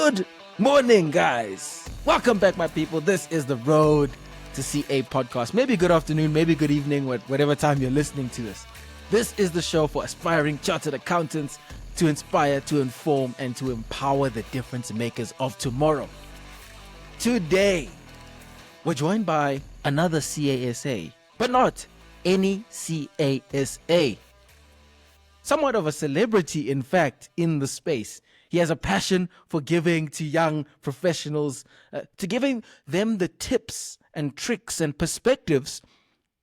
Good morning, guys. Welcome back, my people. This is the Road to CA podcast. Maybe good afternoon, maybe good evening, whatever time you're listening to this. This is the show for aspiring chartered accountants to inspire, to inform, and to empower the difference makers of tomorrow. Today, we're joined by another CASA, but not any CASA. Somewhat of a celebrity, in fact, in the space. He has a passion for giving to young professionals, to giving them the tips and tricks and perspectives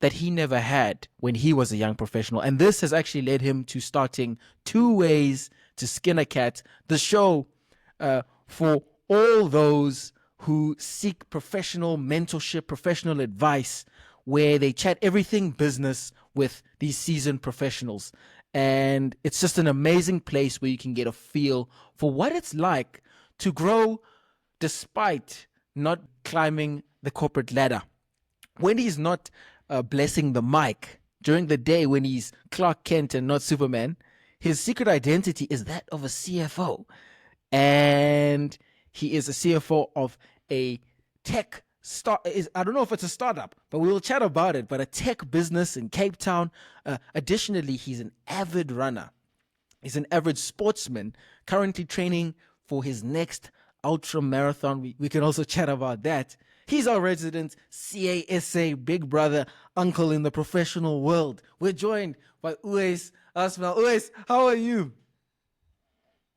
that he never had when he was a young professional. And this has actually led him to starting 2 Ways to Skin a Cat, the show for all those who seek professional mentorship, professional advice, where they chat everything business with these seasoned professionals. And it's just an amazing place where you can get a feel for what it's like to grow despite not climbing the corporate ladder. When he's not blessing the mic during the day, when he's Clark Kent and not Superman, his secret identity is that of a CFO. And he is a CFO of a tech I don't know if it's a startup, but we will chat about it, but a tech business in Cape Town. Additionally, he's an avid runner. He's an avid sportsman, currently training for his next ultra marathon. We can also chat about that. He's our resident CASA big brother, uncle in the professional world. We're joined by Uwais Asmal. Uwais, how are you?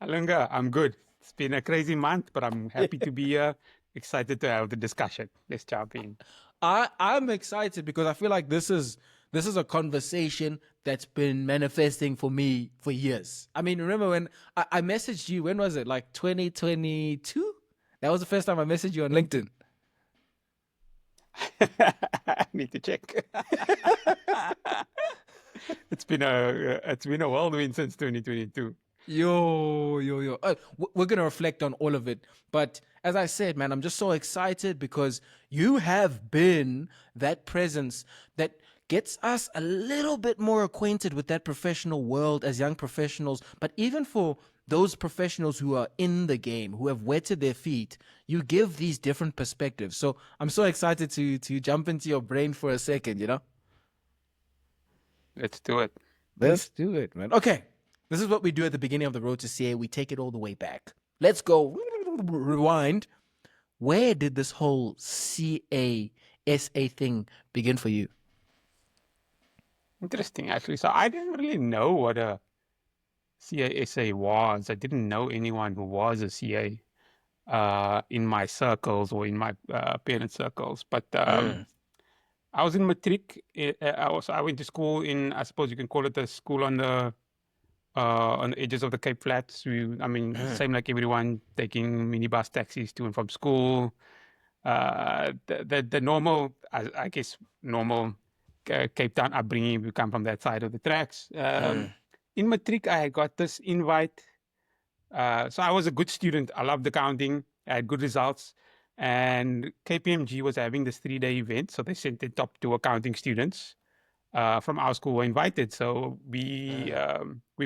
Alunga, I'm good. It's been a crazy month, but I'm happy to be here. Excited to have the discussion. Let's jump in. I'm excited because I feel like this is a conversation that's been manifesting for me for years. I mean, remember when I messaged you, when was it? Like 2022? That was the first time I messaged you on LinkedIn. I need to check. It's been a whirlwind since 2022. Yo. We're going to reflect on all of it. But as I said, man, I'm just so excited because you have been that presence that gets us a little bit more acquainted with that professional world as young professionals. But even for those professionals who are in the game, who have wetted their feet, you give these different perspectives. So I'm so excited to jump into your brain for a second, you know? Let's do it. Let's do it, man. Okay. This is what we do at the beginning of the Road to CA. We take it all the way back. Let's go rewind. Where did this whole CASA thing begin for you? Interesting, actually. So I didn't really know what a CASA was. I didn't know anyone who was a CA in my circles or in my parent circles. But I was in matric. I went to school in, I suppose you can call it a school on the edges of the Cape Flats. Same like everyone, taking minibus taxis to and from school. The normal, I guess, normal Cape Town upbringing. We come from that side of the tracks. In matric, I got this invite. So I was a good student. I loved accounting. I had good results. And KPMG was having this 3-day event. So they sent the top 2 accounting students from our school were invited. So we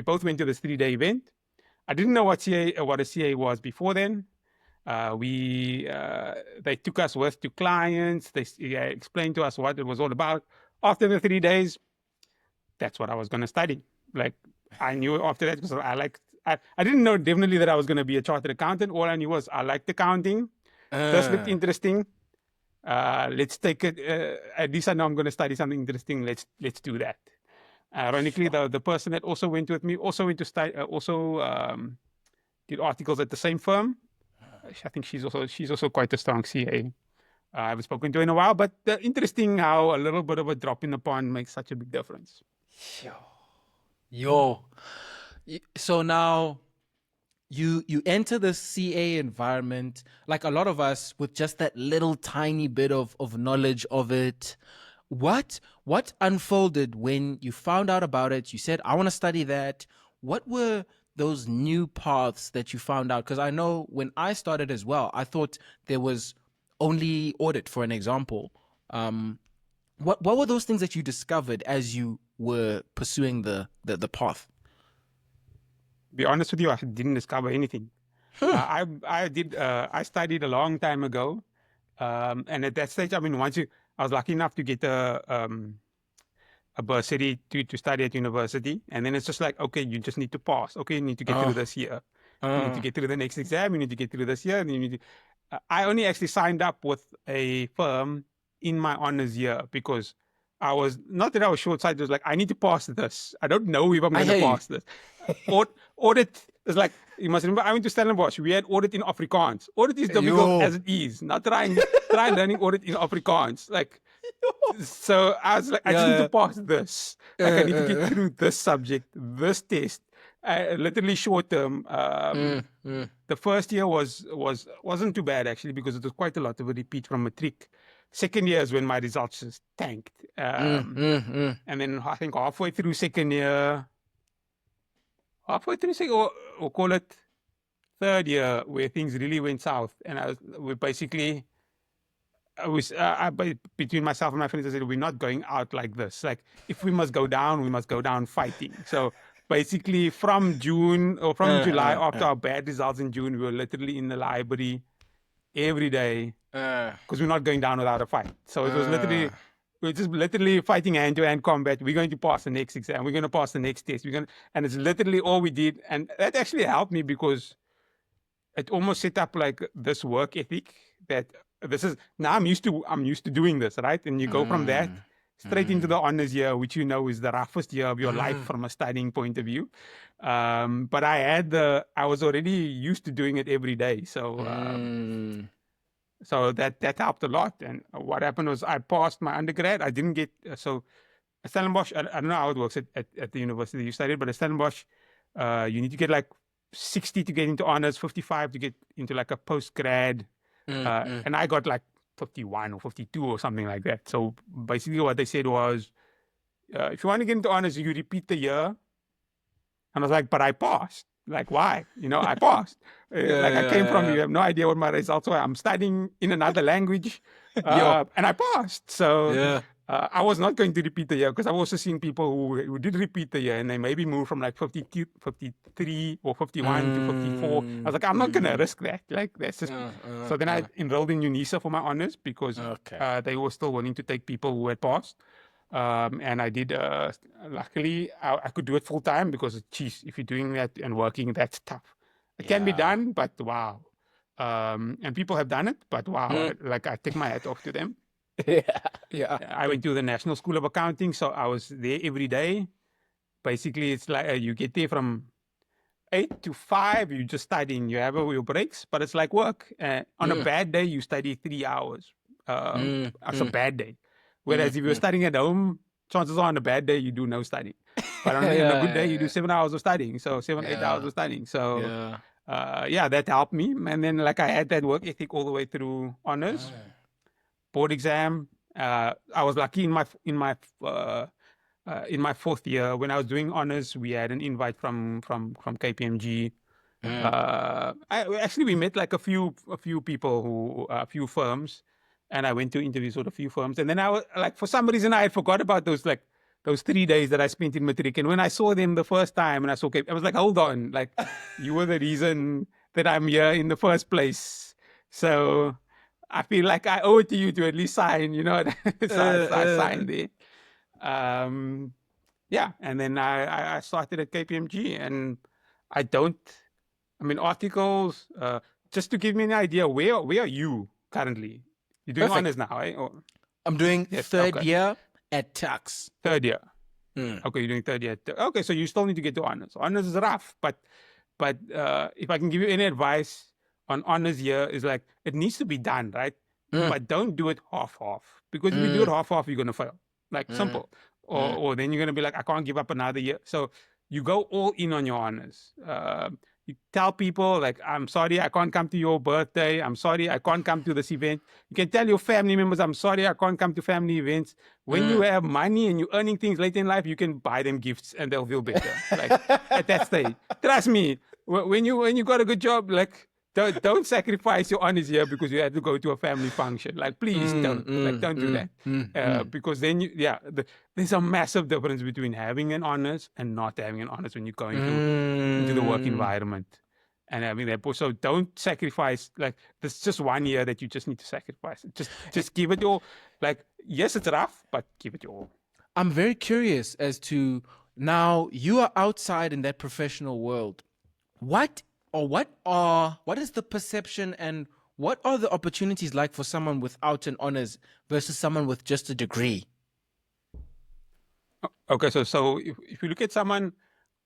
both went to this 3-day event. I didn't know what a CA was before then. They took us with to clients. They explained to us what it was all about. After the 3 days, that's what I was going to study. Like, I knew after that because I didn't know definitely that I was going to be a chartered accountant. All I knew was I liked accounting. This looked interesting. Let's take it. At least I know I'm going to study something interesting. Let's do that. Ironically, the person that also went with me also went to study. Did articles at the same firm. I think she's also quite a strong CA. I haven't spoken to her in a while, but interesting how a little bit of a drop in the pond makes such a big difference. Yo. So now you enter the CA environment, like a lot of us, with just that little tiny bit of knowledge of it. What unfolded when you found out about it? You said, I want to study that. What were those new paths that you found out? Because I know when I started as well, I thought there was only audit, for an example. What were those things that you discovered as you were pursuing the path? Be honest with you, I didn't discover anything. I studied a long time ago, and at that stage, I mean, I was lucky enough to get a bursary to study at university, and then it's just like, okay, you just need to pass. Okay, you need to get through this year. You need to get through the next exam. You need to get through this year, and you need to. I only actually signed up with a firm in my honors year because I was not that I was short-sighted. It was like I need to pass this. I don't know if I'm I going to hear you. pass this. Audit is like, you must remember. I went to Stellenbosch. We had audit in Afrikaans. Audit is difficult Yo. as it is. Not trying learning audit in Afrikaans. Like, so I was like, I just need to pass this. Like, I need to get through this subject, this test. Literally short term. The first year wasn't too bad actually because it was quite a lot of a repeat from matric. Second year is when my results just tanked. And then I think halfway through second year, or call it third year, where things really went south, and we basically. Between myself and my friends, I said, we're not going out like this. Like, if we must go down, we must go down fighting. So basically from June or from July, after our bad results in June, we were literally in the library every day because we're not going down without a fight. So it was we're just literally fighting hand-to-hand combat. We're going to pass the next exam. We're going to pass the next test. And it's literally all we did. And that actually helped me because it almost set up like this work ethic that this is now I'm used to doing this, right? And you go from that straight into the honors year, which you know is the roughest year of your life from a studying point of view. But I was already used to doing it every day, so so that helped a lot. And what happened was I passed my undergrad. I didn't get so at Stellenbosch. I don't know how it works at the university you studied, but at Stellenbosch, you need to get like 60 to get into honors, 55 to get into like a post-grad. And I got like 51 or 52 or something like that. So basically what they said was, if you want to get into honors, you repeat the year. And I was like, but I passed. Like, why? I passed. Like, I came from, you have no idea what my results were. I'm studying in another language and I passed. So I was not going to repeat the year because I've also seen people who did repeat the year and they maybe moved from like 52, 53 or 51 to 54. I was like, I'm not going to risk that. Like, that's just. So then I enrolled in UNISA for my honors because they were still willing to take people who had passed. And I did, luckily, I could do it full time because, geez, if you're doing that and working, that's tough. It can be done, but wow. And people have done it, but wow, like I take my hat off to them. I went to the National School of Accounting, so I was there every day. Basically, it's like you get there from 8 to 5, you're just studying. You have your breaks, but it's like work. On a bad day, you study 3 hours. That's a bad day. Whereas if you're studying at home, chances are on a bad day, you do no studying. But on a good day, you do 7 hours of studying. So 8 hours of studying. So that helped me. And then like I had that work ethic all the way through honors, board exam. I was lucky in my fourth year when I was doing honors. We had an invite from KPMG. We met like a few people a few firms. And I went to interviews with a few firms. And then I was like, for some reason, I had forgot about those 3 days that I spent in matric. And when I saw them the first time and I was like, hold on, like you were the reason that I'm here in the first place. So I feel like I owe it to you to at least sign, so I signed there. And then I started at KPMG and articles, just to give me an idea, where are you currently? You're doing honors now, eh? I'm doing third year at tax. Third year. Okay, you're doing third year. Okay, so you still need to get to honors. Honors is rough, but if I can give you any advice on honors year, is like it needs to be done, right? But don't do it half-half, because if you do it half-half, you're gonna fail. Like simple. Or then you're gonna be like, I can't give up another year. So you go all in on your honors. You tell people, like, I'm sorry, I can't come to your birthday. I'm sorry, I can't come to this event. You can tell your family members, I'm sorry, I can't come to family events. When you have money and you're earning things later in life, you can buy them gifts and they'll feel better. Like, at that stage. Trust me, when you got a good job, like, don't sacrifice your honors here because you had to go to a family function. Like, please don't do that. Because then there's a massive difference between having an honors and not having an honors when you're going into the work environment. And I mean, so don't sacrifice, like, there's just 1 year that you just need to sacrifice. Just give it your, like, yes, it's rough, but give it your all. I'm very curious as to now you are outside in that professional world. What what is the perception and what are the opportunities like for someone without an honors versus someone with just a degree? Okay, so if you look at someone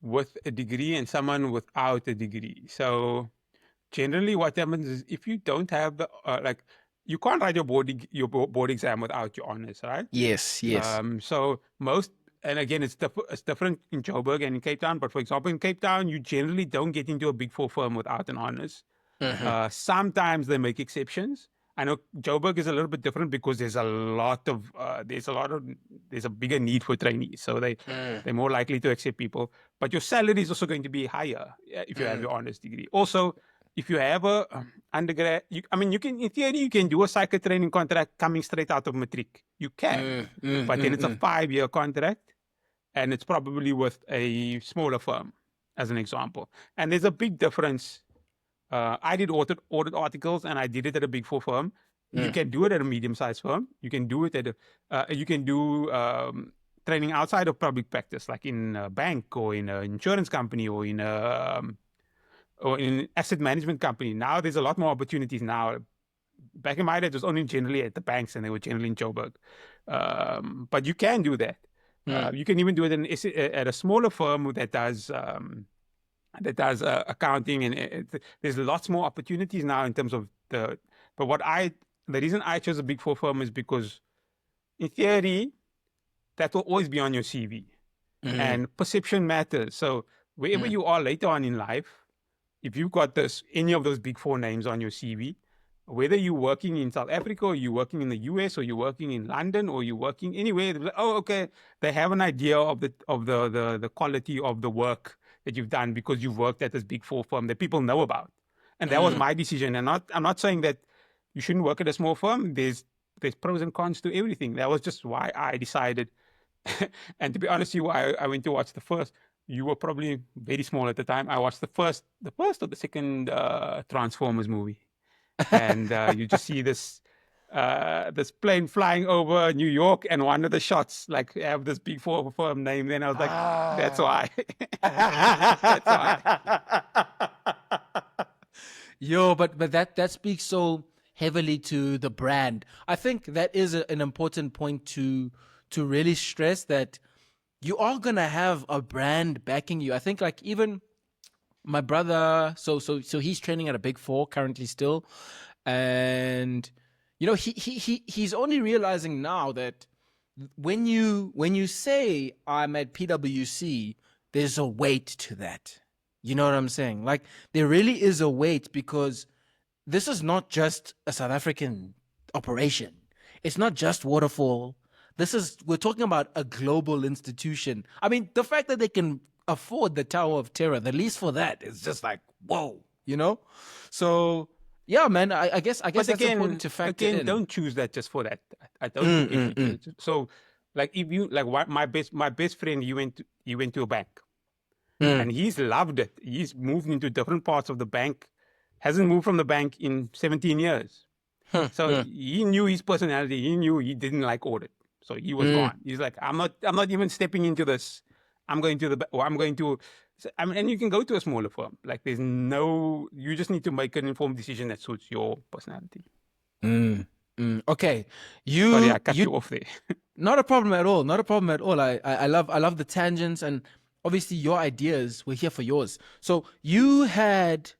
with a degree and someone without a degree, so generally what happens is if you don't have the like, you can't write your board exam without your honors, right? Yes, yes. So most, and again, it's different in Joburg and in Cape Town. But for example, in Cape Town, you generally don't get into a Big Four firm without an honors. Sometimes they make exceptions. I know Joburg is a little bit different because there's a bigger need for trainees, so they're more likely to accept people. But your salary is also going to be higher if you have your honors degree. Also, if you have a undergrad, you can, in theory, you can do a cycle training contract coming straight out of matric. You can, but then it's a 5-year contract, and it's probably with a smaller firm, as an example. And there's a big difference. I did audit articles, and I did it at a Big Four firm. You can do it at a medium-sized firm. You can do it at you can do training outside of public practice, like in a bank or in an insurance company or in an asset management company. Now there's a lot more opportunities now. Back in my day, it was only generally at the banks, and they were generally in Joburg. But you can do that. You can even do it at a smaller firm that does accounting, and there's lots more opportunities now in terms of the. But the reason I chose a Big Four firm is because, in theory, that will always be on your CV, and perception matters. So wherever you are later on in life, if you've got any of those Big Four names on your CV, whether you're working in South Africa or you're working in the US or you're working in London or you're working anywhere, like, oh, okay, they have an idea of the quality of the work that you've done because you've worked at this Big Four firm that people know about. And that was my decision. And I'm not saying that you shouldn't work at a small firm. There's pros and cons to everything. That was just why I decided. And to be honest with you, I went to watch the first. You were probably very small at the time. I watched the first or the second Transformers movie, and you just see this plane flying over New York, and one of the shots like have this Big Four firm name. Then I was like, that's why. That's why. Yo, but that speaks so heavily to the brand. I think that is an important point to really stress, that you are gonna have a brand backing you. I think, like, even my brother, so he's training at a Big Four currently still, and he's only realizing now that when you say I'm at PwC, there's a weight to that. You know what I'm saying? Like, there really is a weight, because this is not just a South African operation. It's not just Waterfall. We're talking about a global institution. I mean, the fact that they can afford the Tower of Terror, the least for that is just like, whoa, So yeah, man, I guess that's important to factor in. Don't choose that just for that. I don't do it. So, like, if you like, my best friend, he went to a bank, and he's loved it. He's moved into different parts of the bank. Hasn't moved from the bank in 17 years. So he knew his personality. He knew he didn't like audit. So he was gone. He's like, I'm not even stepping into this. I'm going to. I mean, and you can go to a smaller firm. Like, you just need to make an informed decision that suits your personality. Okay, Sorry, I cut you off there. Not a problem at all. Not a problem at all. I love the tangents, and obviously your ideas. We're here for yours. So you had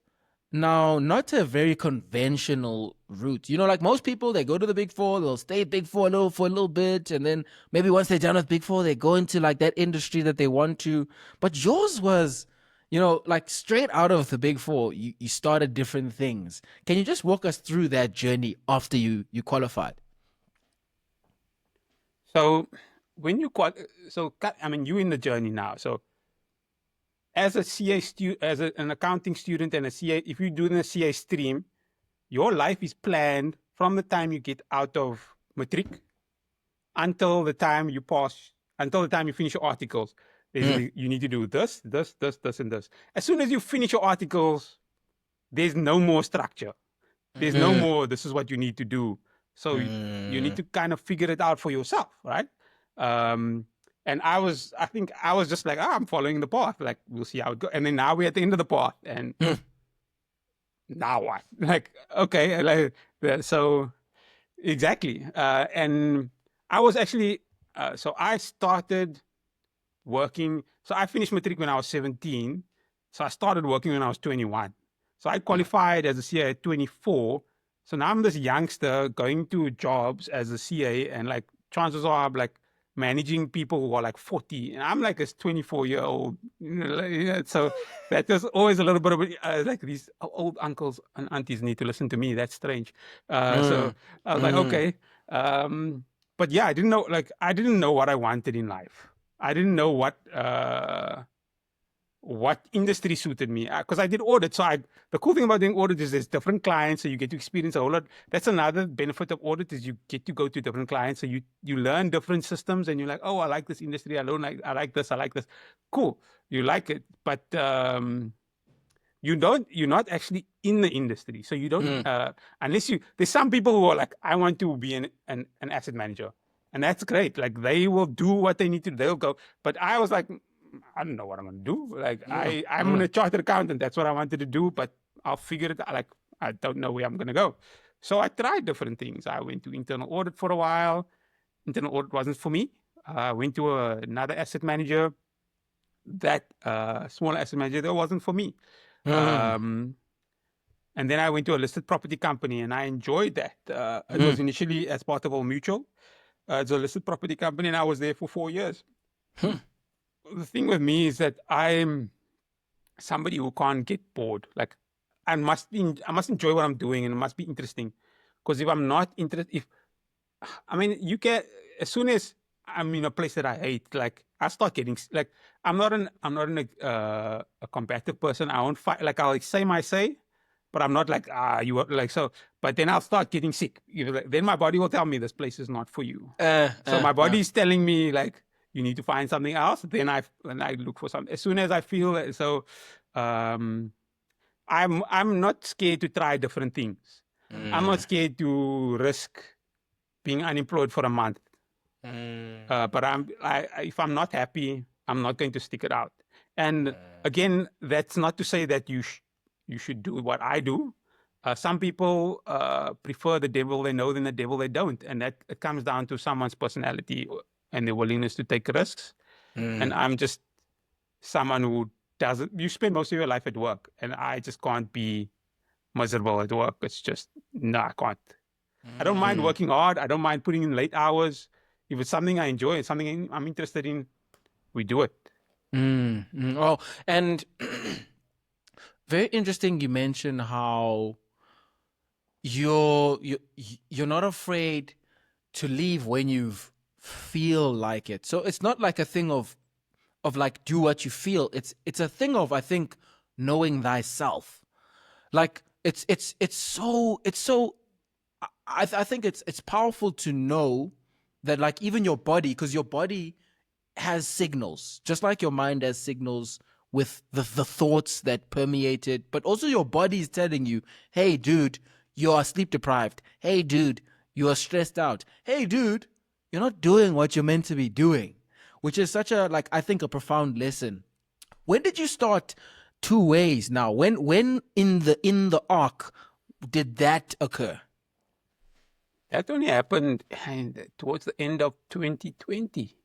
now not a very conventional route. Like most people, they go to the Big Four, they'll stay at Big Four for a little bit, and then maybe once they're done with Big Four, they go into like that industry that they want to. But yours was, like straight out of the Big Four, you started different things. Can you just walk us through that journey after you qualified? So when you you're in the journey now. So as a CA an accounting student and a CA, if you're doing a CA stream, your life is planned from the time you get out of matric until the time you finish your articles. You need to do this, and this. As soon as you finish your articles, there's no more structure. There's no more, this is what you need to do. So you need to kind of figure it out for yourself, right? And I think I was just like, I'm following the path. Like, we'll see how it goes. And then now we're at the end of the path. And now what? Like, okay. Like, so exactly. And I was actually, so I started working. So I finished matric when I was 17. So I started working when I was 21. So I qualified as a CA at 24. So now I'm this youngster going to jobs as a CA, and like chances are I'm like managing people who are like 40, and I'm like a 24-year-old. So that was always a little bit of like these old uncles and aunties need to listen to me. That's strange. So I was like, okay. But yeah, I didn't know what I wanted in life. I didn't know what industry suited me because I did audit. So the cool thing about doing audit is there's different clients, so you get to experience a whole lot. That's another benefit of audit is you get to go to different clients, so you learn different systems, and you're like, oh, I like this industry. I don't like. I like this. I like this. Cool, you like it, but you're not actually in the industry, so you don't unless you. There's some people who are like, I want to be an asset manager. And that's great. Like they will do what they need to. They'll go. But I was like, I don't know what I'm going to do. Like I'm a chartered accountant. That's what I wanted to do. But I'll figure it out. Like I don't know where I'm going to go. So I tried different things. I went to internal audit for a while. Internal audit wasn't for me. I went to another asset manager. That small asset manager, that wasn't for me. And then I went to a listed property company, and I enjoyed that. It was initially as part of Old Mutual. It's a listed property company, and I was there for 4 years. The thing with me is that I'm somebody who can't get bored. Like I must enjoy what I'm doing, and it must be interesting. Because if I'm not interested, you can, as soon as I'm in a place that I hate, like I start getting like I'm not a combative person. I won't fight. Like I'll say my say, but I'm not like you are like so. But then I'll start getting sick. Then my body will tell me this place is not for you. So my body is telling me like you need to find something else. Then I look for something. As soon as I feel it, so I'm not scared to try different things. I'm not scared to risk being unemployed for a month. But if I'm not happy, I'm not going to stick it out. And again, that's not to say that you should do what I do. Some people prefer the devil they know than the devil they don't, and that it comes down to someone's personality and their willingness to take risks. And I'm just someone who doesn't. You spend most of your life at work, and I just can't be miserable at work. It's just no, I can't. I don't mind working hard. I don't mind putting in late hours. If it's something I enjoy, it's something I'm interested in, we do it. Oh, and very interesting. You mentioned how you're not afraid to leave when you feel like it. So it's not like a thing of like do what you feel. It's a thing of, I think, knowing thyself. Like it's so I think it's powerful to know that, like, even your body, because your body has signals, just like your mind has signals with the thoughts that permeate it, but also your body is telling you, hey dude, you are sleep deprived. Hey dude, you are stressed out. Hey dude, you're not doing what you're meant to be doing, which is such a, like, I think a profound lesson. When did you start two ways now? When in the arc did that occur? That only happened towards the end of 2020.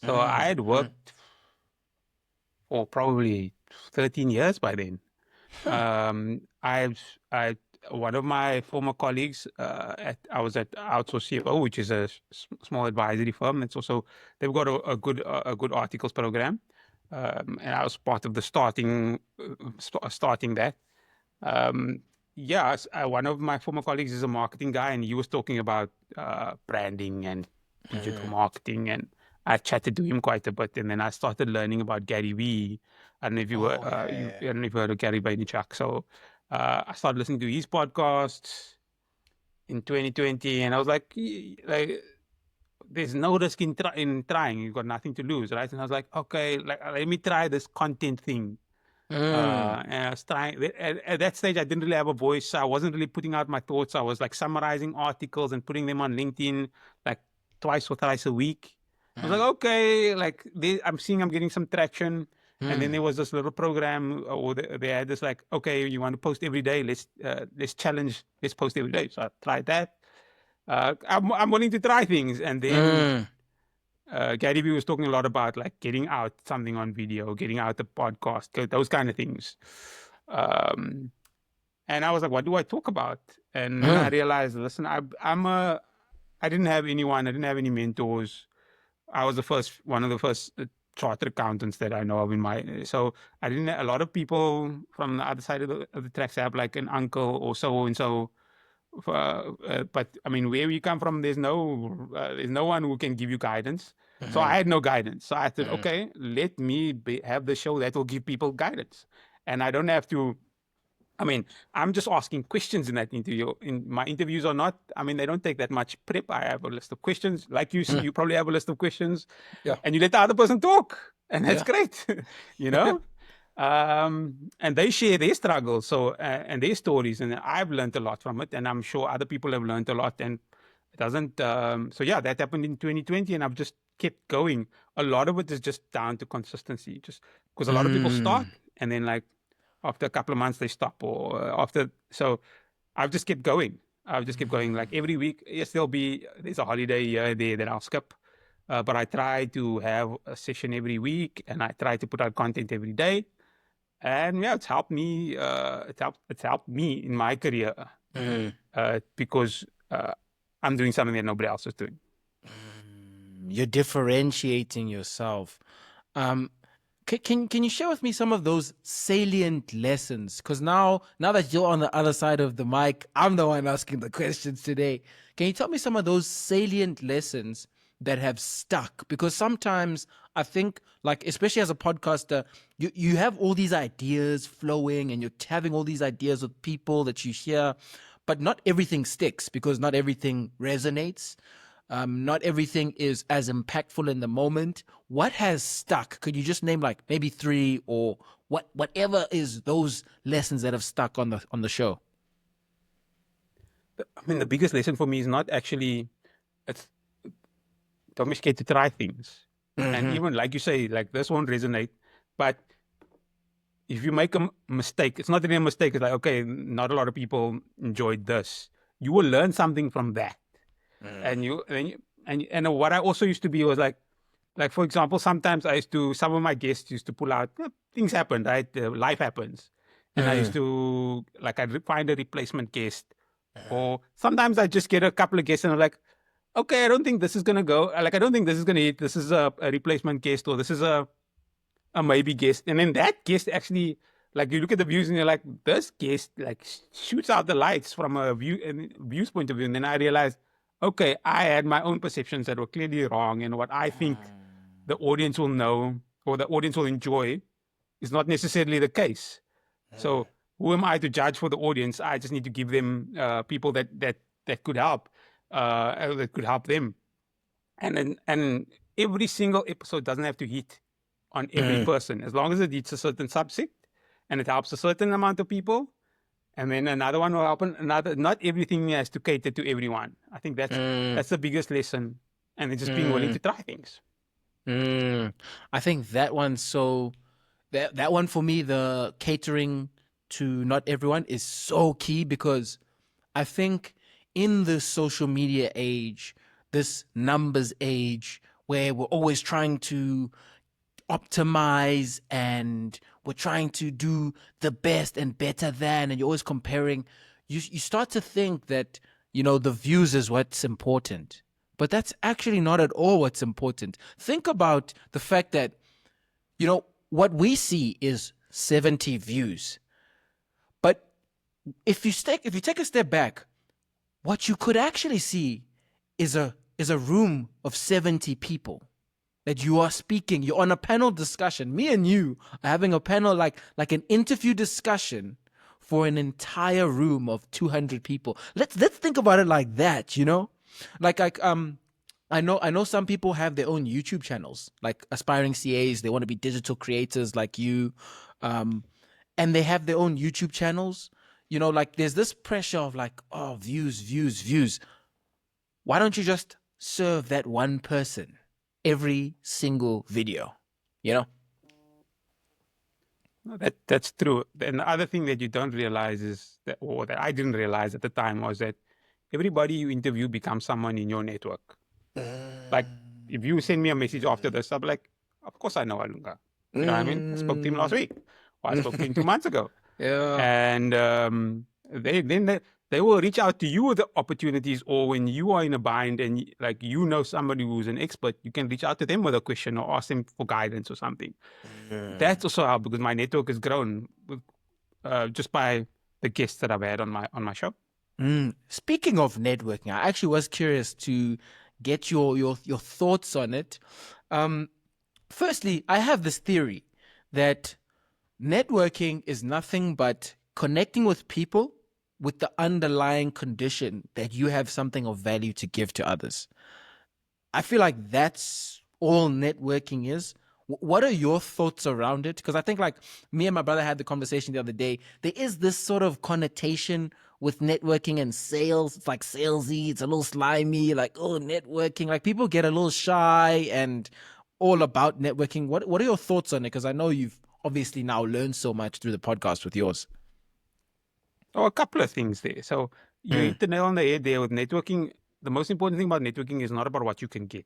So I had worked for probably 13 years by then. I one of my former colleagues I was at Outsource CFO, which is a small advisory firm. It's also they've got a good articles program, and I was part of the starting that. One of my former colleagues is a marketing guy, and he was talking about branding and digital marketing, and I chatted to him quite a bit, and then I started learning about Gary Vee. I don't know if you were, I don't know if you heard of Gary Vaynerchuk. So I started listening to his podcasts in 2020, and I was like, there's no risk in trying. You've got nothing to lose, right? And I was like, okay, like let me try this content thing. And I was trying at that stage. I didn't really have a voice. I wasn't really putting out my thoughts. I was like summarizing articles and putting them on LinkedIn like twice or thrice a week. I was like, okay, like I'm seeing I'm getting some traction. And then there was this little program, or they had this like, okay, you want to post every day? Let's challenge. Let's post every day. So I tried that. I'm willing to try things, and then Gary Vee was talking a lot about like getting out something on video, getting out the podcast, those kind of things. Um, and I was like, what do I talk about? And then I realized, listen, I didn't have anyone, I didn't have any mentors. I was one of the first chartered accountants that I know of so I didn't, a lot of people from the other side of the tracks have like an uncle or so and so. But I mean, where you come from, there's no one who can give you guidance. So I had no guidance. So I said, okay, let me have the show that will give people guidance, and I don't have to. I mean, I'm just asking questions in that interview. In my interviews are not. I mean, they don't take that much prep. I have a list of questions, like you probably have a list of questions, Yeah. and you let the other person talk, and that's Yeah. great, you know. And they share their struggles, and their stories, and I've learned a lot from it, and I'm sure other people have learned a lot. And it doesn't. So yeah, that happened in 2020, and I've just kept going. A lot of it is just down to consistency, just because a lot of people start, and then like after a couple of months they stop, or after. So I've just kept going. I've just kept going. Like every week, yes, there's a holiday here and there that I'll skip. But I try to have a session every week, and I try to put out content every day. And yeah, it's helped me. It's helped me in my career because I'm doing something that nobody else is doing. You're differentiating yourself. Um, can you share with me some of those salient lessons? Because now that you're on the other side of the mic, I'm the one asking the questions today. Can you tell me some of those salient lessons that have stuck? Because sometimes I think, like, especially as a podcaster, you have all these ideas flowing, and you're having all these ideas with people that you hear, but not everything sticks because not everything resonates. Not everything is as impactful in the moment. What has stuck? Could you just name like maybe 3 or whatever is those lessons that have stuck on the show? I mean, the biggest lesson for me is not actually. It's don't be scared to try things, and even like you say, like this won't resonate, but if you make a mistake, it's not really a mistake. It's like, okay, not a lot of people enjoyed this. You will learn something from that. And what I also used to be was like for example, sometimes some of my guests used to pull out, things happen, right? Life happens. And I used to, like, I'd find a replacement guest. Or sometimes I just get a couple of guests and I'm like, okay, I don't think this is going to go. Like, I don't think this is going to hit. This is a replacement guest, or this is a maybe guest. And then that guest actually, like, you look at the views and you're like, this guest like shoots out the lights from a views point of view. And then I realized, okay, I had my own perceptions that were clearly wrong, and what I think the audience will know or the audience will enjoy is not necessarily the case. So who am I to judge for the audience? I just need to give them people that could help, that could help them. And every single episode doesn't have to hit on every person, as long as it hits a certain subject and it helps a certain amount of people. And then another one will happen. Not everything has to cater to everyone. I think that's the biggest lesson, and it's just being willing to try things. I think that one. So that one for me, the catering to not everyone is so key, because I think in the social media age, this numbers age, where we're always trying to optimize and we're trying to do the best and better than, and you're always comparing, you start to think that, the views is what's important. But that's actually not at all what's important. Think about the fact that, what we see is 70 views. But if you take a step back, what you could actually see is a room of 70 people that you are speaking. You're on a panel discussion. Me and you are having a panel, like an interview discussion for an entire room of 200 people. Let's think about it like that, Like I know some people have their own YouTube channels, like aspiring CAs. They want to be digital creators like you. and they have their own YouTube channels, you know, like there's this pressure of like, oh, views, views, views. Why don't you just serve that one person every single video? You know? No, that's true. And the other thing that you don't realize is that, or that I didn't realize at the time, was that everybody you interview becomes someone in your network. Like, if you send me a message after this, I'm like, of course I know Alunga. You know what I mean? I spoke to him last week, or I spoke to him 2 months ago. Yeah. And they will reach out to you with the opportunities, or when you are in a bind and like you know somebody who's an expert, you can reach out to them with a question or ask them for guidance or something. That's also how, because my network has grown with, just by the guests that I've had on my show. Speaking of networking, I actually was curious to get your thoughts on it. Firstly, I have this theory that networking is nothing but connecting with people with the underlying condition that you have something of value to give to others. I feel like that's all networking is. What are your thoughts around it? Because I think like me and my brother had the conversation the other day. There is this sort of connotation with networking and sales. It's like salesy. It's a little slimy. Like, oh, networking. Like people get a little shy and all about networking. What are your thoughts on it? Because I know you've obviously now learned so much through the podcast with yours. Oh, a couple of things there. So you hit the nail on the head there with networking. The most important thing about networking is not about what you can get.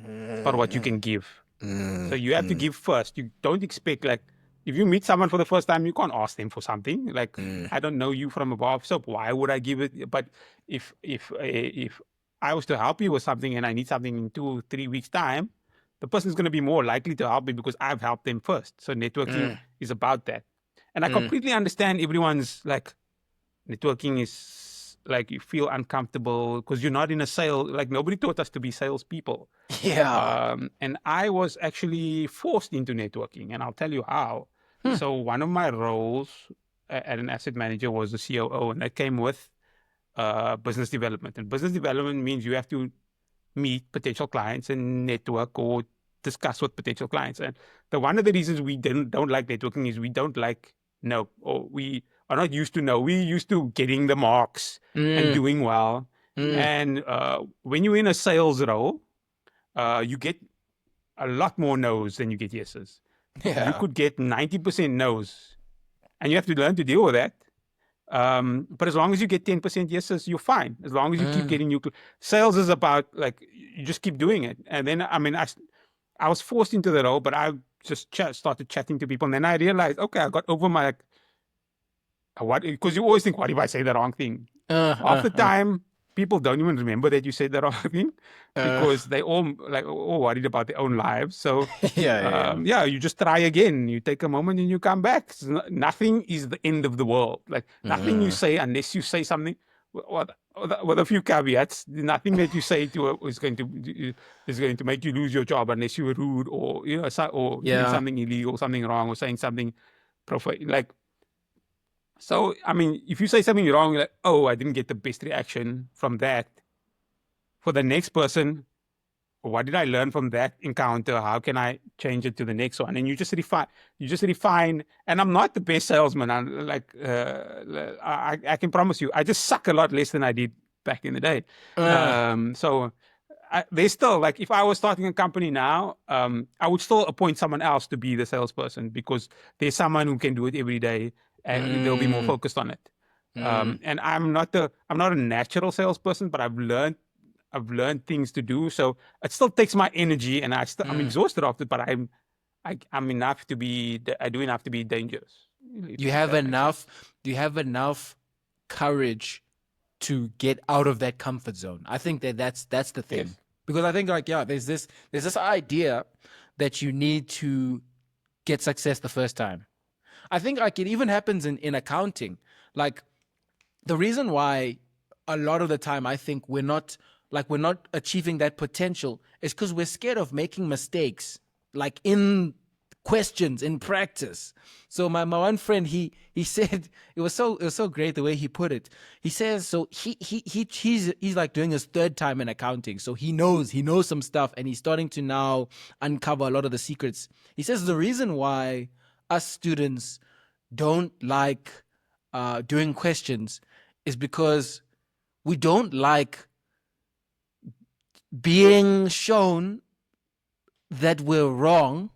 It's about what you can give. So you have to give first. You don't expect, like, if you meet someone for the first time, you can't ask them for something. Like, I don't know you from a bar of soap. Why would I give it? But if I was to help you with something and I need something in 2-3 weeks' time, the person's going to be more likely to help me because I've helped them first. So networking is about that. And I completely understand everyone's like, networking is like, you feel uncomfortable because you're not in a sale. Like, nobody taught us to be salespeople. Yeah. And I was actually forced into networking, and I'll tell you how. So one of my roles at an asset manager was the COO, and that came with business development. And business development means you have to meet potential clients and network or discuss with potential clients. And one of the reasons we don't like networking is we don't like no, or we are not used to no. We're used to getting the marks and doing well. And when you're in a sales role, you get a lot more no's than you get yeses. Yeah. You could get 90% no's, and you have to learn to deal with that. But as long as you get 10% yeses, you're fine. As long as you keep getting new sales is about, like, you just keep doing it. And then, I mean, I was forced into the role, but I just started chatting to people. And then I realized, okay, I got over my, like, what, because you always think, what if I say the wrong thing? Half the time, people don't even remember that you said the wrong thing because they all worried about their own lives. So yeah, you just try again. You take a moment and you come back. Nothing is the end of the world. Like, nothing you say, unless you say something with a few caveats, nothing that you say to is going to make you lose your job unless you were rude or doing something illegal, something wrong, or saying something like. So, I mean, if you say something wrong, you're like, oh, I didn't get the best reaction from that. For the next person, what did I learn from that encounter? How can I change it to the next one? And you just refine. And I'm not the best salesman. I'm like, I can promise you, I just suck a lot less than I did back in the day. So there's still, like, if I was starting a company now, I would still appoint someone else to be the salesperson because there's someone who can do it every day and they'll be more focused on it. And I'm not a natural salesperson, but I've learned things to do. So it still takes my energy, and I'm exhausted after. But I'm enough to be. I do enough to be dangerous. Do you have enough courage to get out of that comfort zone? I think that's the thing. Yes. Because I think, like, yeah, there's this idea that you need to get success the first time. I think, like, it even happens in accounting. Like, the reason why a lot of the time I think we're not achieving that potential is because we're scared of making mistakes, like in questions in practice. So my one friend, he said it was so great the way he put it. He says, so he's like doing his third time in accounting, so he knows some stuff, and he's starting to now uncover a lot of the secrets. He says the reason why us students don't like doing questions is because we don't like being shown that we're wrong,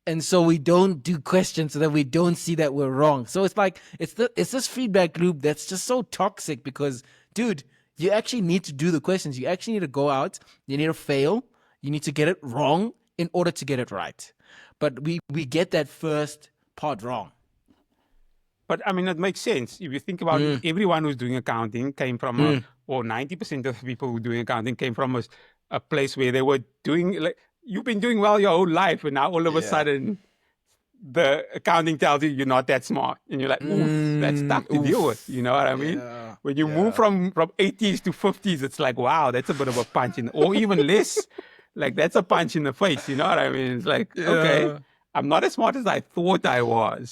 and so we don't do questions so that we don't see that we're wrong. So it's like it's this feedback loop that's just so toxic because, dude, you actually need to do the questions. You actually need to go out. You need to fail. You need to get it wrong in order to get it right. But we get that first part wrong. But I mean, it makes sense. If you think about it, everyone who's doing accounting came from, or 90% of the people who are doing accounting came from a place where they were doing, like, you've been doing well your whole life. And now all of a sudden, the accounting tells you you're not that smart. And you're like, oof, that's tough to deal with. You know what I mean? Yeah. When you move from 80s to 50s, it's like, wow, that's a bit of a punch in, or even less. Like, that's a punch in the face. You know what I mean? It's like, okay, I'm not as smart as I thought I was.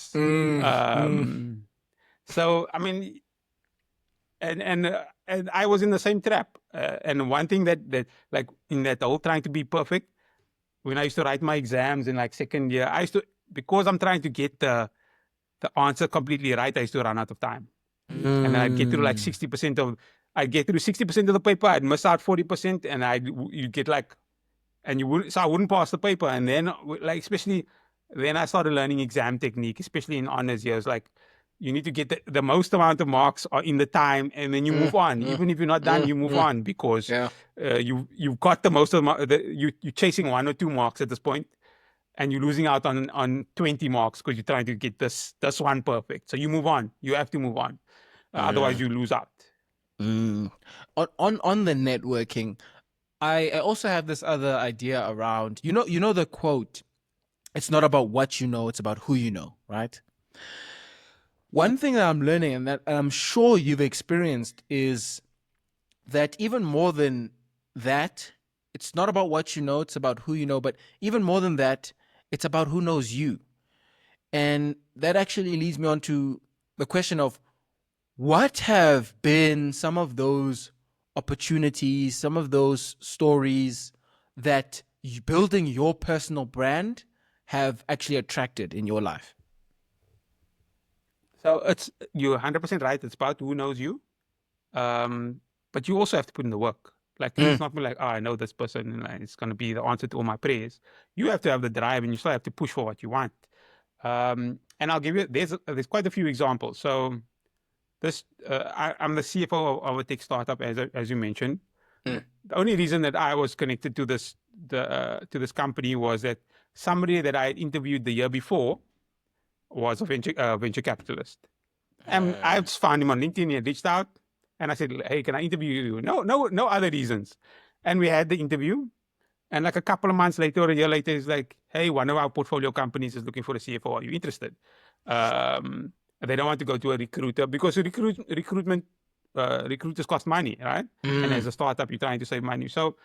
So, I mean, and I was in the same trap. And one thing that like in that whole trying to be perfect, when I used to write my exams in like second year, I used to, because I'm trying to get the answer completely right, I used to run out of time. And then I'd get through like 60% of, I'd get through 60% of the paper, I'd miss out 40%, and you get like, and you wouldn't, so I wouldn't pass the paper. And then like, especially then I started learning exam technique, especially in honors years, like you need to get the most amount of marks in the time, and then you move on. Even if you're not done, you move on because you've got the most of you're chasing 1 or 2 marks at this point, and you're losing out on 20 marks because you're trying to get this one perfect. So you move on. You have to move on. Otherwise you lose out. On the networking, I also have this other idea around, you know the quote, it's not about what you know, it's about who you know, right? One thing that I'm learning, and that I'm sure you've experienced, is that even more than that, it's not about what you know, it's about who you know. But even more than that, it's about who knows you. And that actually leads me on to the question of what have been some of those opportunities, some of those stories that building your personal brand have actually attracted in your life? So you're 100% right. It's about who knows you. But you also have to put in the work. Like, it's not like, oh, I know this person and it's going to be the answer to all my prayers. You have to have the drive, and you still have to push for what you want. And I'll give you, there's quite a few examples. So I'm the CFO of a tech startup, as you mentioned. The only reason that I was connected to this company was that somebody that I had interviewed the year before was a venture capitalist. And I just found him on LinkedIn. He had reached out, and I said, "Hey, can I interview you?" No other reasons. And we had the interview. And like a couple of months later or a year later, he's like, "Hey, one of our portfolio companies is looking for a CFO. Are you interested?" They don't want to go to a recruiter because recruiters cost money, right? And as a startup, you're trying to save money. So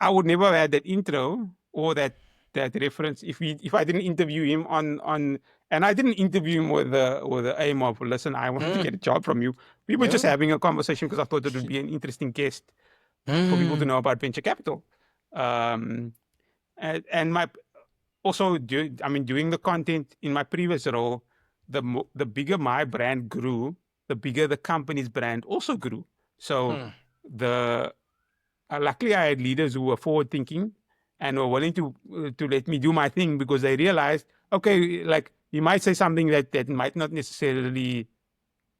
I would never have had that intro or that reference if I didn't interview him on and I didn't interview him with the aim of, listen, I want to get a job from you. We were just having a conversation because I thought it would be an interesting guest for people to know about venture capital. And my also doing the content in my previous role, the bigger my brand grew, the bigger the company's brand also grew. So luckily I had leaders who were forward thinking and were willing to let me do my thing, because they realized, okay, like you might say something that might not necessarily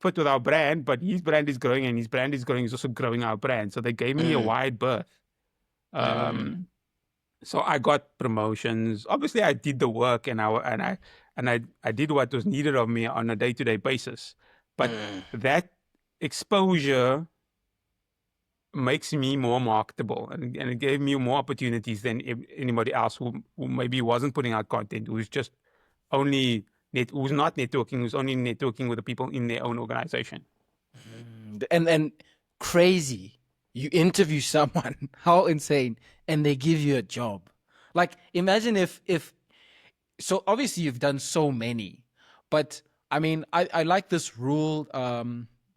fit with our brand, but his brand is growing, and his brand is growing is also growing our brand. So they gave me a wide berth. So I got promotions. Obviously, I did the work, and I did what was needed of me on a day-to-day basis. But that exposure makes me more marketable, and it gave me more opportunities than anybody else who maybe wasn't putting out content, who's just only who's not networking, who's only networking with the people in their own organization. And crazy, you interview someone, how insane, and they give you a job. Like, imagine if so obviously you've done so many, but I mean, I like this rule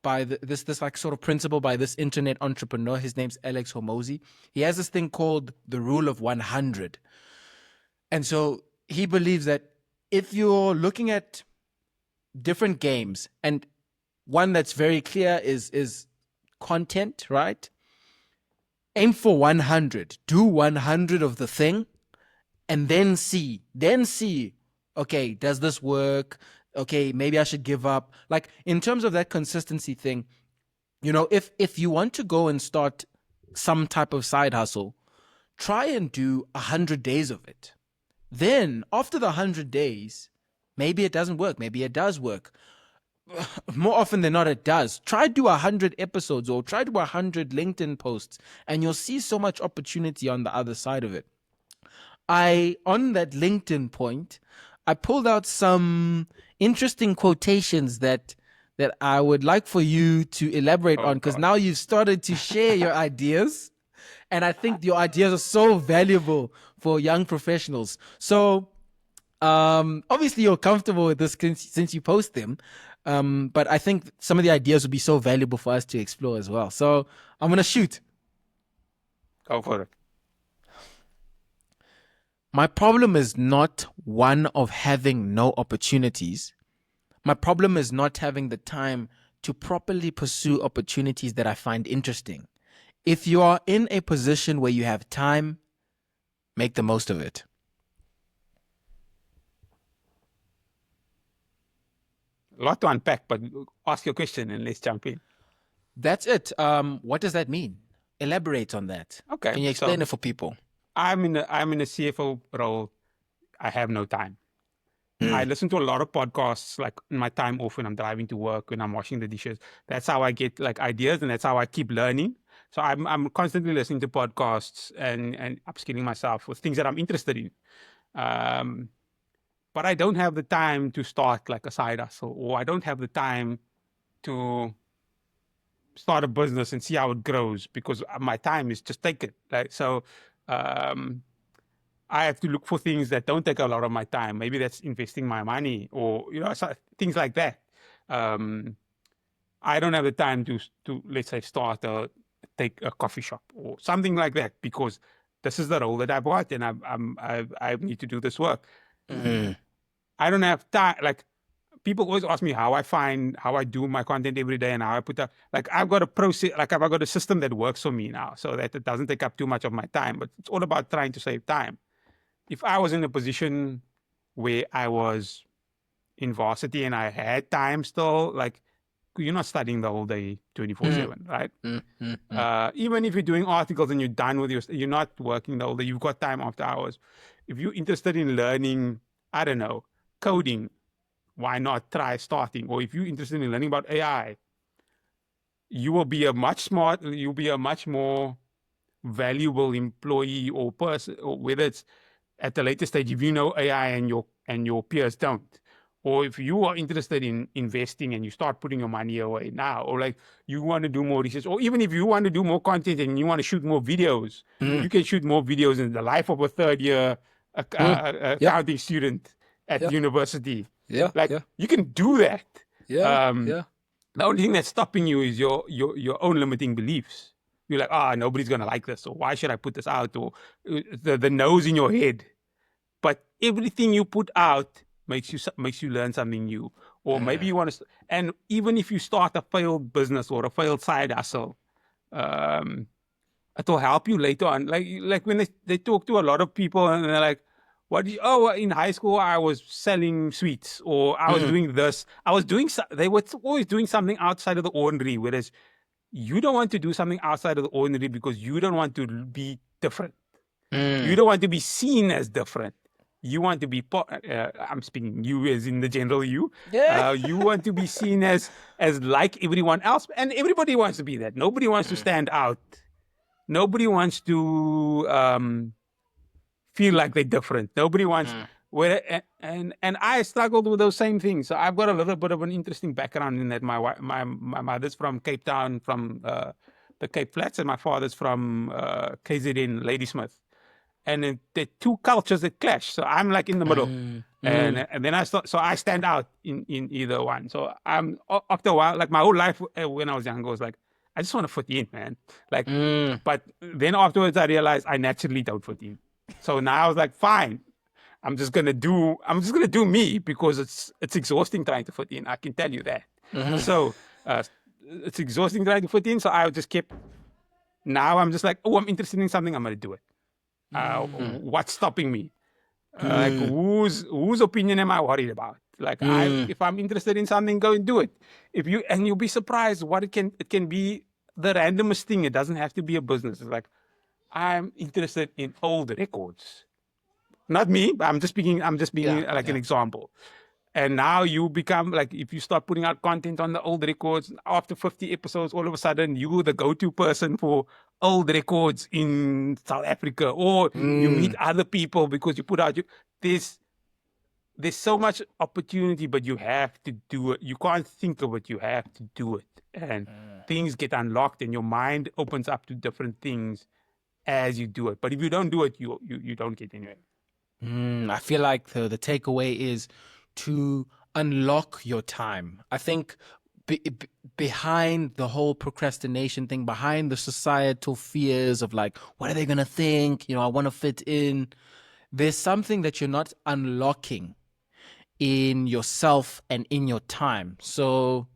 by this like sort of principle by this internet entrepreneur. His name's Alex Hormozy. He has this thing called the rule of 100. And so he believes that if you're looking at different games, and one that's very clear is content, right? Aim for 100. Do 100 of the thing, and then see, okay, does this work? Okay, maybe I should give up. Like, in terms of that consistency thing, if you want to go and start some type of side hustle, try and do 100 days of it. Then after the 100 days, maybe it doesn't work, maybe it does work. More often than not, it does. Try do 100 episodes, or try do 100 LinkedIn posts, and you'll see so much opportunity on the other side of it. On that LinkedIn point, I pulled out some interesting quotations that I would like for you to elaborate on, because now you've started to share your ideas, and I think your ideas are so valuable for young professionals. So, obviously you're comfortable with this since you post them, but I think some of the ideas would be so valuable for us to explore as well. So I'm gonna shoot. Go for it. My problem is not one of having no opportunities. My problem is not having the time to properly pursue opportunities that I find interesting. If you are in a position where you have time, make the most of it. A lot to unpack, but ask your question and let's jump in. That's it. What does that mean? Elaborate on that. Okay. Can you explain it for people? I'm in a CFO role. I have no time. I listen to a lot of podcasts, like in my time off, when I'm driving to work, when I'm washing the dishes. That's how I get like ideas, and that's how I keep learning. So I'm constantly listening to podcasts and upskilling myself with things that I'm interested in. But I don't have the time to start like a side hustle, or I don't have the time to start a business and see how it grows, because my time is just taken. Like, so I have to look for things that don't take a lot of my time. Maybe that's investing my money, or things like that. I don't have the time to let's say take a coffee shop or something like that, because this is the role that I've got, and I need to do this work. I don't have time. Like, people always ask me how I do my content every day, and how I put up. Like, I've got a process. Like, I've got a system that works for me now, so that it doesn't take up too much of my time. But it's all about trying to save time. If I was in a position where I was in varsity and I had time still, like, you're not studying the whole day 24/7, right? Even if you're doing articles and you're done with you're not working the whole day, you've got time after hours. If you're interested in learning, I don't know, coding, why not try starting? Or if you're interested in learning about AI, you'll be a much more valuable employee or person, or whether it's at the later stage, if you know AI and your peers don't. Or if you are interested in investing and you start putting your money away now, or like you want to do more research, or even if you want to do more content and you want to shoot more videos, you can shoot more videos in the life of a third year accounting student at university. You can do that. The only thing that's stopping you is your own limiting beliefs. You're like, nobody's gonna like this, or why should I put this out, or the nose in your head. But everything you put out makes you learn something new, or maybe you want to. And even if you start a failed business or a failed side hustle, it will help you later on. Like when they talk to a lot of people and they're like, in high school I was selling sweets, or I was doing this. They were always doing something outside of the ordinary, whereas you don't want to do something outside of the ordinary because you don't want to be different. You don't want to be seen as different. You want to be, I'm speaking you as in the general you. You want to be seen as like everyone else. And everybody wants to be that. Nobody wants to stand out. Nobody wants to feel like they're different. Nobody wants, and I struggled with those same things. So I've got a little bit of an interesting background in that. My mother's from Cape Town, from the Cape Flats, and my father's from KZN, Ladysmith. And the two cultures that clash. So I'm like in the middle, and then I stand out in either one. So I'm, after a while, like my whole life when I was younger, was like, I just want to fit in, man. Like, but then afterwards I realized I naturally don't fit in. So now I was like, fine, I'm just gonna do me because it's exhausting trying to fit in. I can tell you that. So it's exhausting trying to fit in. So I just kept. Now I'm just like, oh, I'm interested in something. I'm gonna do it. What's stopping me? Like whose opinion am I worried about? Like if I'm interested in something, go and do it. You'll be surprised what it can be the randomest thing. It doesn't have to be a business. It's like I'm interested in old records. Not me, but I'm just being like an example. And now you become like, if you start putting out content on the old records, after 50 episodes, all of a sudden you're the go-to person for old records in South Africa, or you meet other people because you put out there's so much opportunity, but you have to do it. You can't think of it, you have to do it. And things get unlocked and your mind opens up to different things as you do it. But if you don't do it, you don't get anywhere. I feel like the takeaway is to unlock your time. I think behind the whole procrastination thing, behind the societal fears of like, what are they going to think? I want to fit in. There's something that you're not unlocking in yourself and in your time. So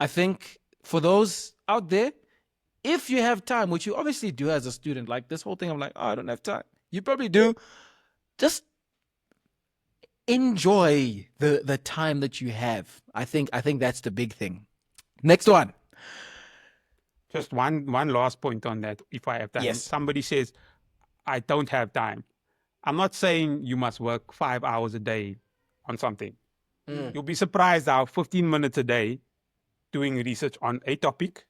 I think for those out there, if you have time, which you obviously do as a student, like this whole thing of like, oh, I don't have time. You probably do. Just enjoy the time that you have. I think that's the big thing. Next one. Just one last point on that. If I have time, Yes. somebody says, I don't have time. I'm not saying you must work 5 hours a day on something. You'll be surprised how 15 minutes a day doing research on a topic,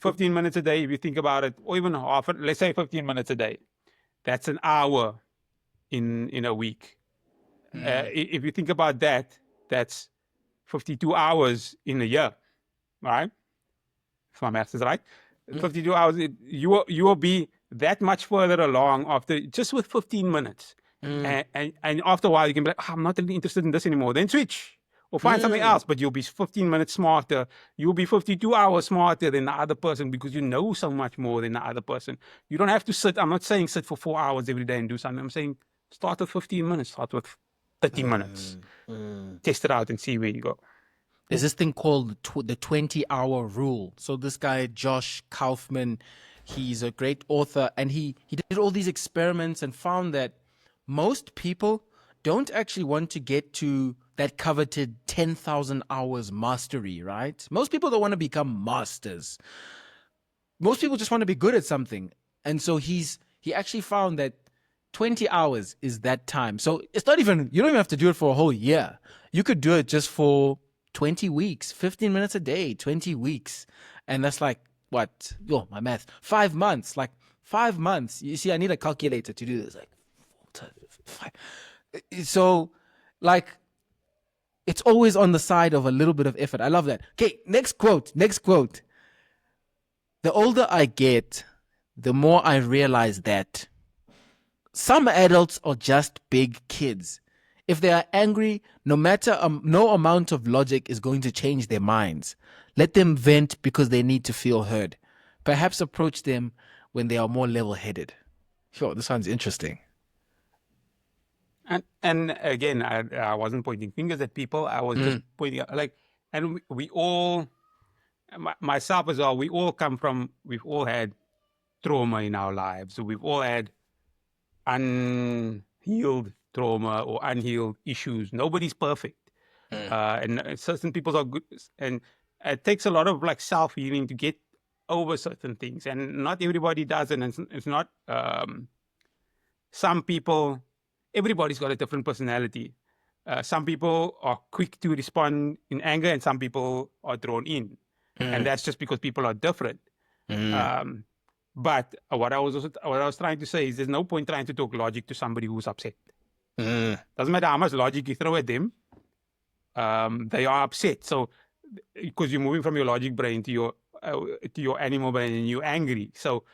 15 minutes a day, if you think about it, or even half, let's say 15 minutes a day, that's an hour in a week. If you think about that, that's 52 hours in a year, right? If my math is right, 52 hours, you will be that much further along after just with 15 minutes. And after a while, you can be like, I'm not really interested in this anymore. Then switch or find something else, but you'll be 15 minutes smarter. You'll be 52 hours smarter than the other person because you know so much more than the other person. You don't have to sit. I'm not saying sit for 4 hours every day and do something. I'm saying start with 15 minutes, start with 30 minutes. Test it out and see where you go. There's this thing called the 20-hour rule. So this guy, Josh Kaufman, he's a great author, and he did all these experiments and found that most people don't actually want to get to that coveted 10,000 hours mastery, right? Most people don't want to become masters. Most people just want to be good at something. And so he actually found that 20 hours is that time. So it's not even, you don't even have to do it for a whole year. You could do it just for 20 weeks, 15 minutes a day, 20 weeks. And that's like, what? Oh, my math. 5 months. Like 5 months. You see, I need a calculator to do this. Like, so, like, it's always on the side of a little bit of effort. I love that. Okay, next quote. The older I get, the more I realize that some adults are just big kids. If they are angry, no amount of logic is going to change their minds. Let them vent because they need to feel heard. Perhaps approach them when they are more level-headed. Sure, this sounds interesting. And again, I wasn't pointing fingers at people. I was just pointing out, like, and we all, myself as well, we've all had trauma in our lives. So we've all had unhealed trauma or unhealed issues. Nobody's perfect. And certain people are good. And it takes a lot of like self-healing to get over certain things. And not everybody does. And it's not, some people, everybody's got a different personality. Some people are quick to respond in anger and some people are drawn in. And that's just because people are different. But what I was trying to say is there's no point trying to talk logic to somebody who's upset. Doesn't matter how much logic you throw at them, they are upset. So because you're moving from your logic brain to your animal brain and you're angry. So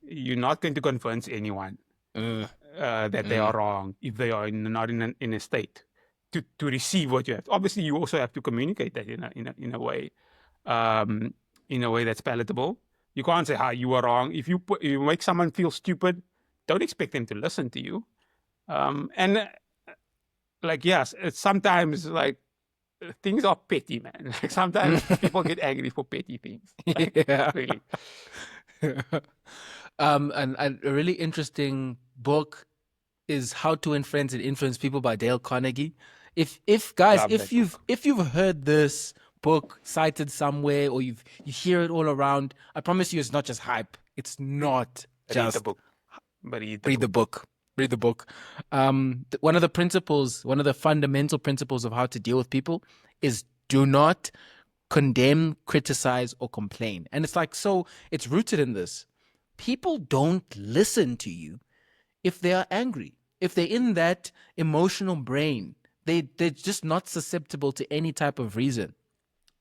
you're not going to convince anyone that they are wrong if they are not in a state to receive what you have. Obviously, you also have to communicate that in a way that's palatable. You can't say, "Hi, you are wrong." If you make someone feel stupid, don't expect them to listen to you. And like, yes, it's sometimes like things are petty, man. Like sometimes people get angry for petty things. Like, Yeah. really. And a really interesting book is How to Influence and Influence People by Dale Carnegie. If guys, Love that book. if you've heard this book cited somewhere or you hear it all around, I promise you it's not just hype. It's not Read the just book. But read the read the book. book. Read the book. One of the principles, one of the fundamental principles of how to deal with people is do not condemn, criticize, or complain. And it's like, so it's rooted in this. People don't listen to you if they are angry, if they're in that emotional brain. They're just not susceptible to any type of reason.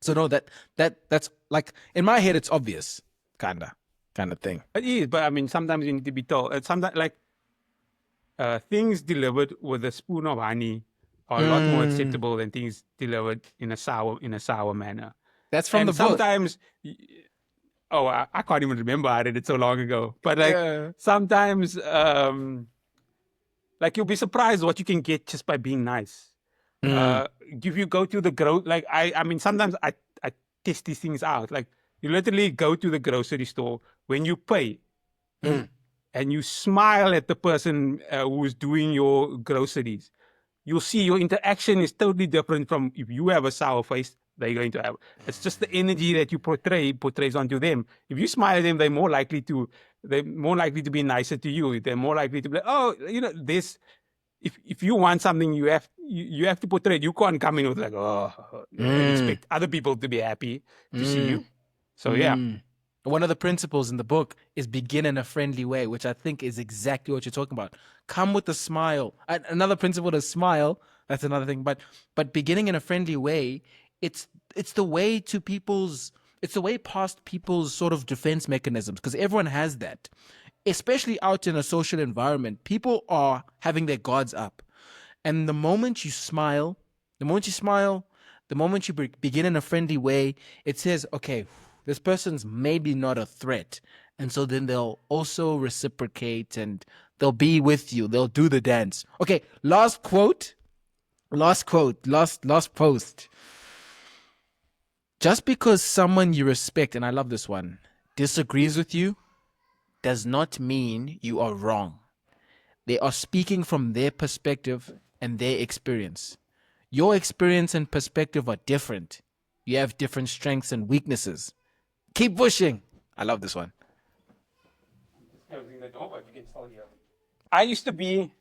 So no, that's like in my head, it's obvious, kind of thing. It is, but I mean, sometimes you need to be told. It's sometimes like things delivered with a spoon of honey are a lot more acceptable than things delivered in a sour manner. That's from the And book. sometimes, oh, I can't even remember. I read it so long ago. But like Yeah. sometimes, like you'll be surprised what you can get just by being nice. If you go to the like I mean, sometimes I test these things out. Like you literally go to the grocery store when you pay, and you smile at the person who's doing your groceries. You'll see your interaction is totally different from if you have a sour face. They're going to have. It's just the energy that you portrays onto them. If you smile at them, they're more likely to be nicer to you. They're more likely to be like, oh, this. If you want something, you have to portray it. You can't come in with like, oh, and expect other people to be happy to see you. So yeah, One of the principles in the book is begin in a friendly way, which I think is exactly what you're talking about. Come with a smile. Another principle is smile. That's another thing. But beginning in a friendly way, it's the way to people's it's the way past people's sort of defense mechanisms, because everyone has that. Especially out in a social environment, people are having their guards up. And the moment you smile, the moment you smile, the moment you begin in a friendly way, it says, okay, this person's maybe not a threat. And so then they'll also reciprocate and they'll be with you. They'll do the dance. Okay, last quote, last post. Just because someone you respect, and I love this one, disagrees with you, does not mean you are wrong. They are speaking from their perspective and their experience. Your experience and perspective are different. You have different strengths and weaknesses. Keep pushing. I love this one. I used to be.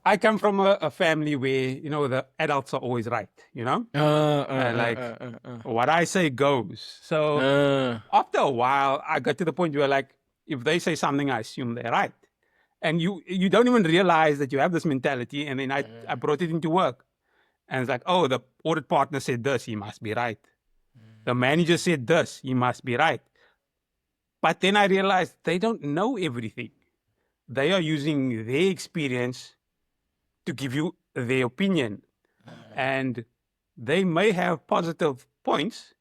I come from a family where the adults are always right. Like what I say goes. So after a while, I got to the point where like if they say something, I assume they're right, and you don't even realize that you have this mentality. And then I brought it into work, and it's like, oh, the audit partner said this, he must be right. The manager said this, he must be right. But then I realized they don't know everything. They are using their experience to give you their opinion. And they may have positive points,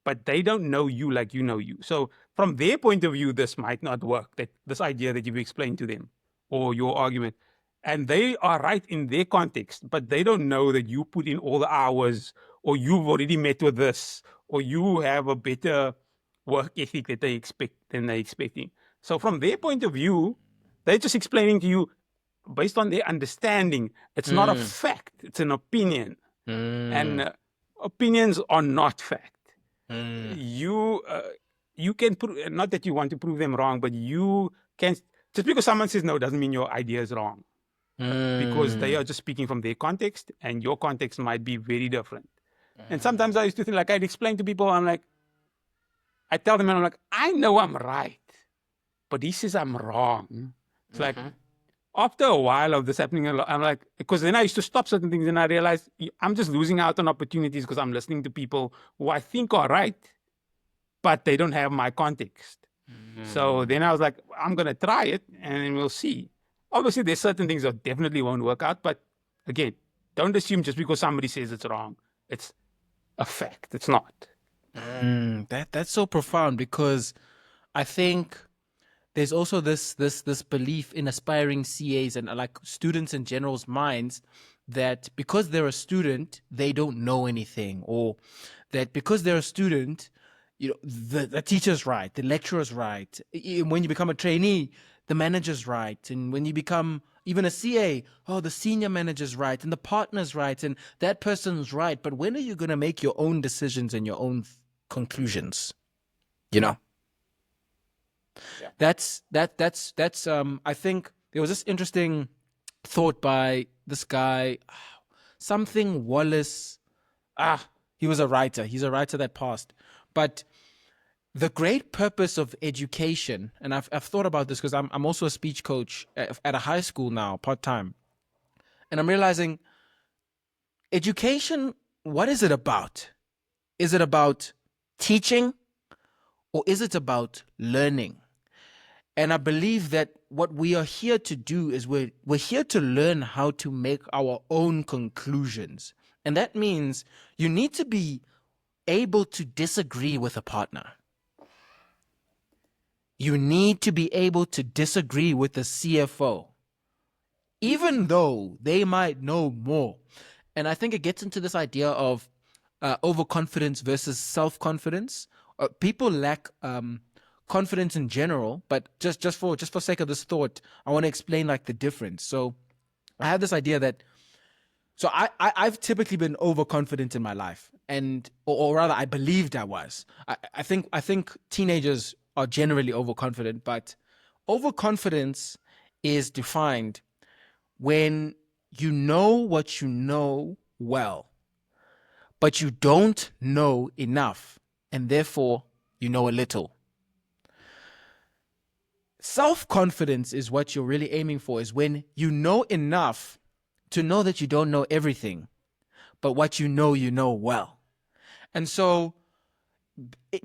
but they don't know you like you know you. So from their point of view, this might not work, this idea that you've explained to them or your argument. And they are right in their context, but they don't know that you put in all the hours or you've already met with this or you have a better work ethic that they expect than they're expecting. So from their point of view, they're just explaining to you based on their understanding. It's not a fact, it's an opinion. And opinions are not fact. You can prove, not that you want to prove them wrong, but you can, just because someone says no doesn't mean your idea is wrong, because they are just speaking from their context and your context might be very different. And sometimes I used to think, like, I'd explain to people, I tell them, and I'm like, I know I'm right, but he says I'm wrong. It's like, after a while of this happening, I'm like, because then I used to stop certain things and I realized I'm just losing out on opportunities because I'm listening to people who I think are right, but they don't have my context. So then I was like, I'm going to try it and then we'll see. Obviously, there's certain things that definitely won't work out, but again, don't assume just because somebody says it's wrong, it's a fact. It's not. That's so profound, because I think there's also this belief in aspiring CAs and like students in general's minds that because they're a student, they don't know anything, or that because they're a student, the teacher's right, the lecturer's right. When you become a trainee, the manager's right, and when you become even a CA, oh, the senior manager's right, and the partner's right, and that person's right. But when are you going to make your own decisions and your own conclusions? Yeah. That's I think there was this interesting thought by this guy, something Wallace. He was a writer. He's a writer that passed. But the great purpose of education, and I've thought about this because I'm also a speech coach at a high school now, part-time. And I'm realizing education, what is it about? Is it about teaching, or is it about learning? And I believe that what we are here to do is we're here to learn how to make our own conclusions. And that means you need to be able to disagree with a partner. You need to be able to disagree with the CFO, even though they might know more. And I think it gets into this idea of overconfidence versus self-confidence. People lack confidence in general, but just for sake of this thought, I want to explain like the difference. So I have this idea that I've typically been overconfident in my life, and or rather I believed I was. I think teenagers are generally overconfident, but overconfidence is defined when you know what you know well, but you don't know enough, and therefore you know a little. Self-confidence is what you're really aiming for, is when you know enough to know that you don't know everything, but what you know well. And so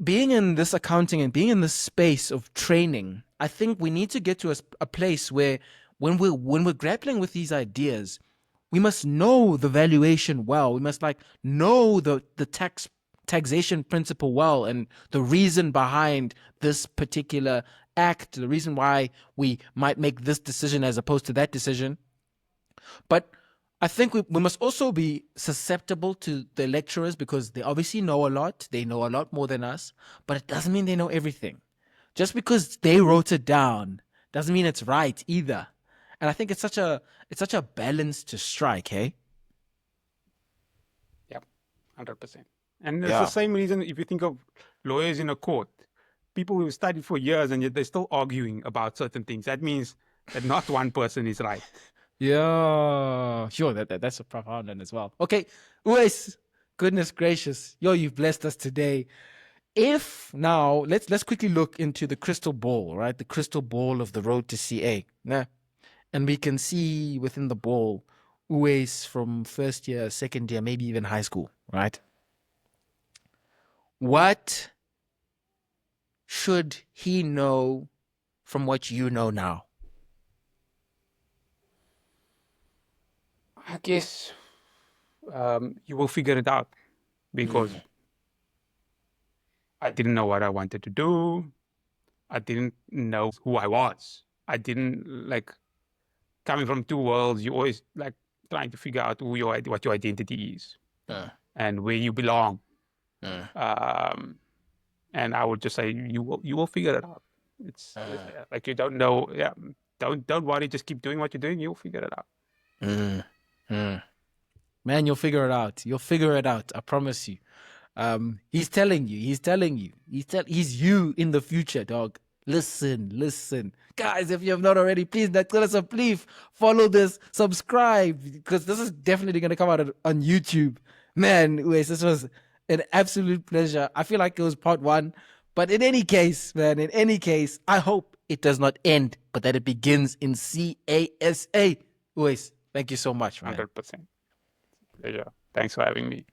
being in this accounting and being in this space of training, I think we need to get to a place where when we're grappling with these ideas, we must know the valuation well. We must know the taxation principle well, and the reason behind this particular act, the reason why we might make this decision as opposed to that decision. But I think we must also be susceptible to the lecturers, because they obviously know a lot. They know a lot more than us, but it doesn't mean they know everything. Just because they wrote it down doesn't mean it's right either. And I think it's such a balance to strike, hey? Yeah, 100%. And it's the same reason if you think of lawyers in a court, people who studied for years and yet they're still arguing about certain things. That means that not one person is right. Yeah, sure. That's a profound one as well. Okay, Uwais, goodness gracious, you've blessed us today. If now let's quickly look into the crystal ball, right? The crystal ball of the road to CA. Nah. And we can see within the ball Uwais from first year, second year, maybe even high school, right? What should he know from what you know now? I guess you will figure it out, because I didn't know what I wanted to do. I didn't know who I was. I didn't coming from two worlds. You always trying to figure out what your identity is and where you belong. And I would just say you will figure it out. It's like you don't know. Yeah, don't worry. Just keep doing what you're doing. You'll figure it out. Man, you'll figure it out. You'll figure it out. I promise you. He's telling you. He's you in the future, dog. Listen. Guys, if you have not already, please follow this, subscribe, because this is definitely going to come out on YouTube. Man, Uwais, this was an absolute pleasure. I feel like it was part one. But in any case, I hope it does not end, but that it begins in CASA. Uwais, thank you so much, man. 100%. Yeah. Thanks for having me.